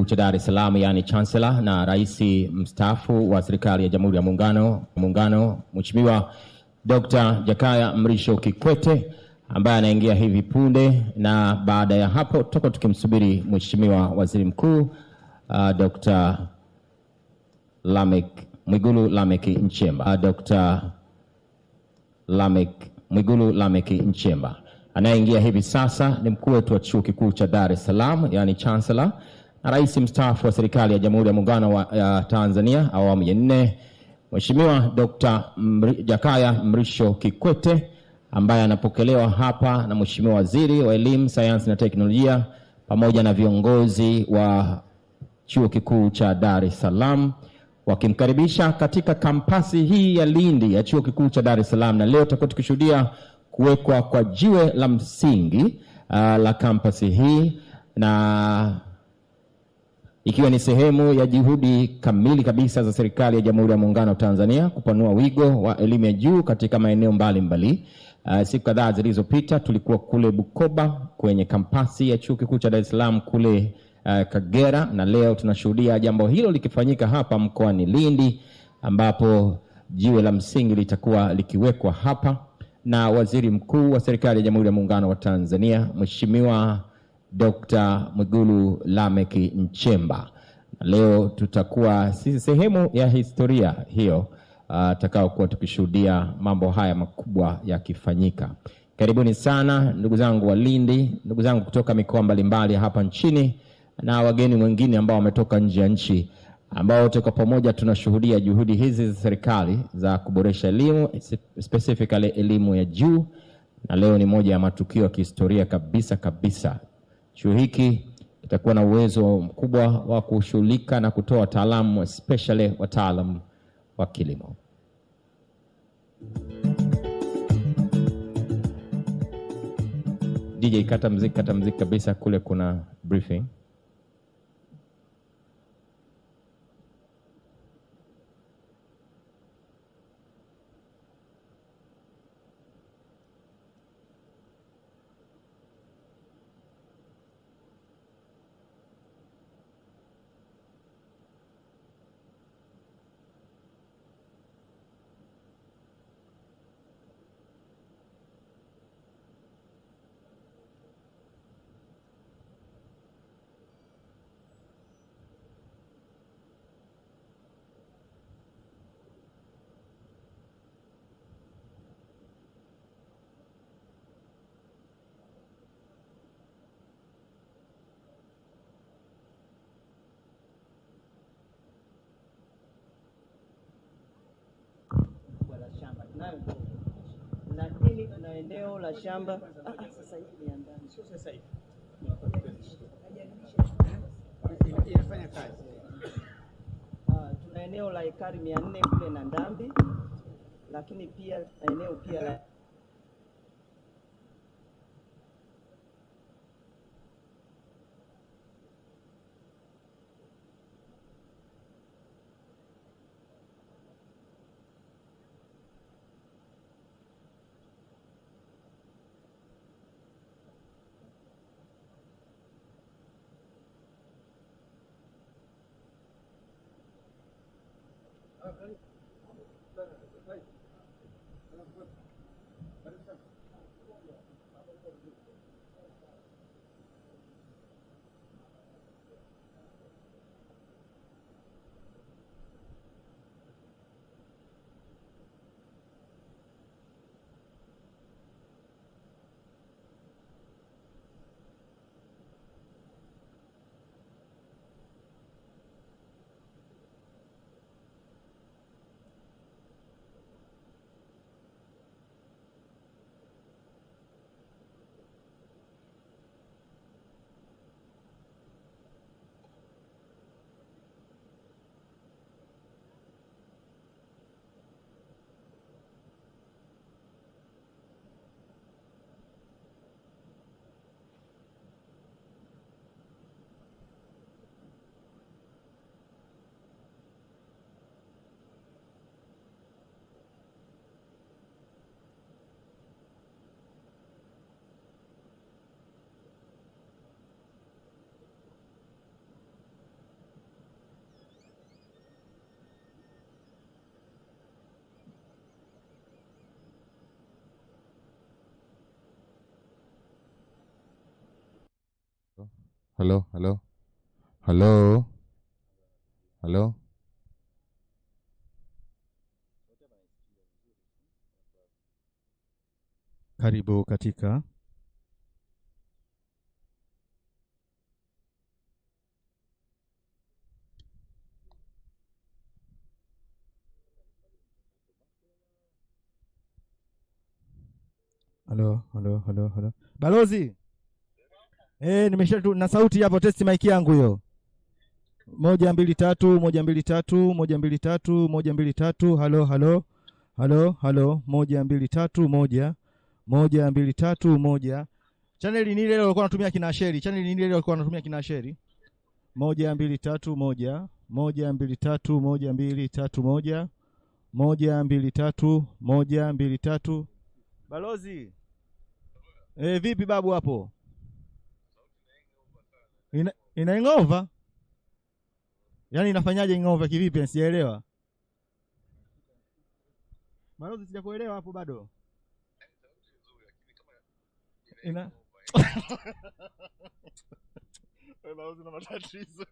Kikuu cha Dar es Salaam, yani Chancellor, na Rais mstaafu wa serikali ya Jamhuri ya Muungano Mheshimiwa Dr. Jakaya Mrisho Kikwete, ambaye anaingia hivi punde, na baada ya hapo tutakuwa tukimsubiri Mheshimiwa Waziri Mkuu Dr. Mwigulu Lameck Nchemba. Dr. Mwigulu Lameck Nchemba anayeingia hivi sasa ni mkuu wetu wa Chuo Kikuu cha Dar es Salaam, yani Chancellor, na Rais mstaafu wa serikali ya Jamhuri ya Muungano wa Tanzania awamu ya 4, Mheshimiwa Dr. Jakaya Mrisho Kikwete, ambaye anapokelewa hapa na Mheshimiwa Waziri wa Elimu, Sayansi na Teknolojia pamoja na viongozi wa Chuo Kikuu cha Dar es Salaam, wakimkaribisha katika kampasi hii ya Lindi ya Chuo Kikuu cha Dar es Salaam. Na leo tutakuwa tukishuhudia kuwekwa kwa jiwe la msingi la kampasi hii, na ikiwa ni sehemu ya juhudi kamili kabisa za serikali ya Jamhuri ya Muungano wa Tanzania kupanua wigo wa elimu ya juu katika maeneo mbalimbali. Siku kadhaa zilizopita tulikuwa kule Bukoba kwenye kampasi ya Chuo Kikuu cha Dar es Salaam kule Kagera, na leo tunashuhudia jambo hilo likifanyika hapa mkoani Lindi, ambapo jiwe la msingi litakuwa likiwekwa hapa na Waziri Mkuu wa serikali ya Jamhuri ya Muungano wa Tanzania, Mheshimiwa Dr. Mwigulu Lameck Nchemba. Leo tutakuwa sisi sehemu ya historia hiyo tutakao kuwa tukishuhudia mambo haya makubwa yakifanyika. Karibuni sana ndugu zangu wa Lindi, ndugu zangu kutoka mikoa mbalimbali hapa nchini, na wageni wengine ambao wametoka nje ya nchi, ambao wote kwa pamoja tunashuhudia juhudi hizi za serikali za kuboresha elimu, specifically elimu ya juu. Na leo ni moja ya matukio ya kihistoria kabisa. Chuo hiki kitakuwa na uwezo mkubwa wa kushughulika na kutoa wataalamu, especially wataalamu wa kilimo. DJ kata muziki kabisa, kule kuna briefing. Lakini tuna eneo la shamba sasa hivi ni ndani, sio sasa hivi inafanya kazi. Tuna eneo la ekari 400 kule na Ndambi, lakini pia eneo pia la Halo, halo, halo, halo. Karibu katika halo. Balozi. Nimesha tu na sauti hapo, test mic yangu hiyo. 1 2 3 1 2 3 1 2 3 1 2 3. Halo. 1 2 3 1 1 2 3 1. Channel ni ile walikuwa wanatumia kina Sheri. 1 2 3 1 1 2 3 1 2 3 1 1 2 3 1 2 3. Balozi. Vipi babu hapo? Inaingova? Yaani inafanyaje ingova kivipi? Sijaelewa. Balozi, sijakuelewa hapo bado. Balozi na matatizo.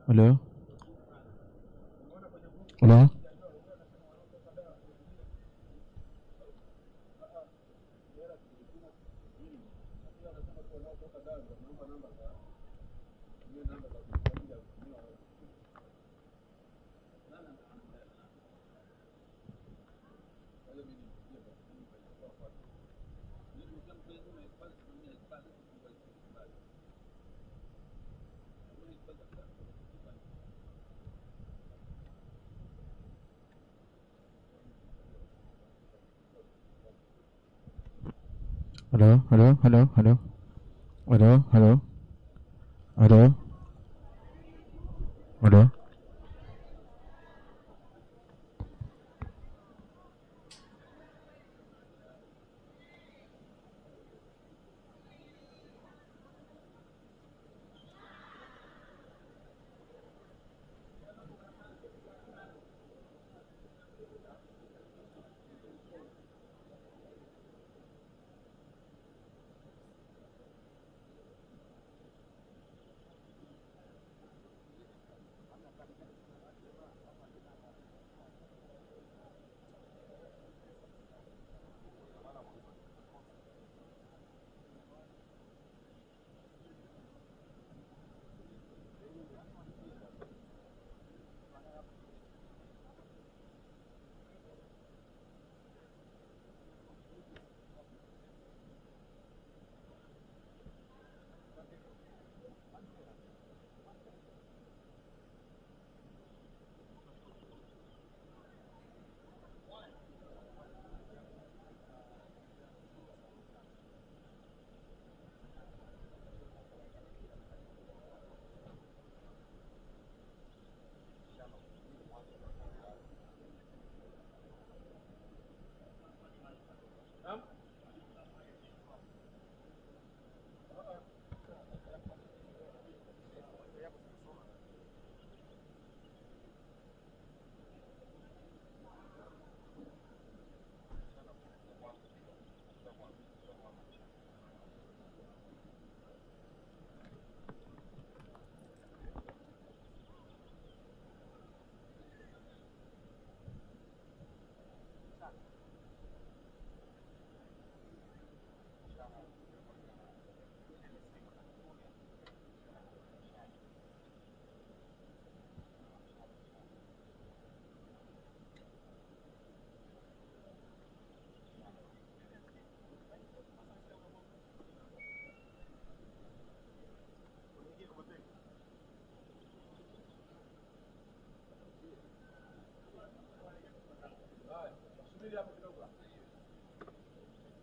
Halo. Halo. Halo, halo, halo, halo. Halo, halo. Halo. Halo.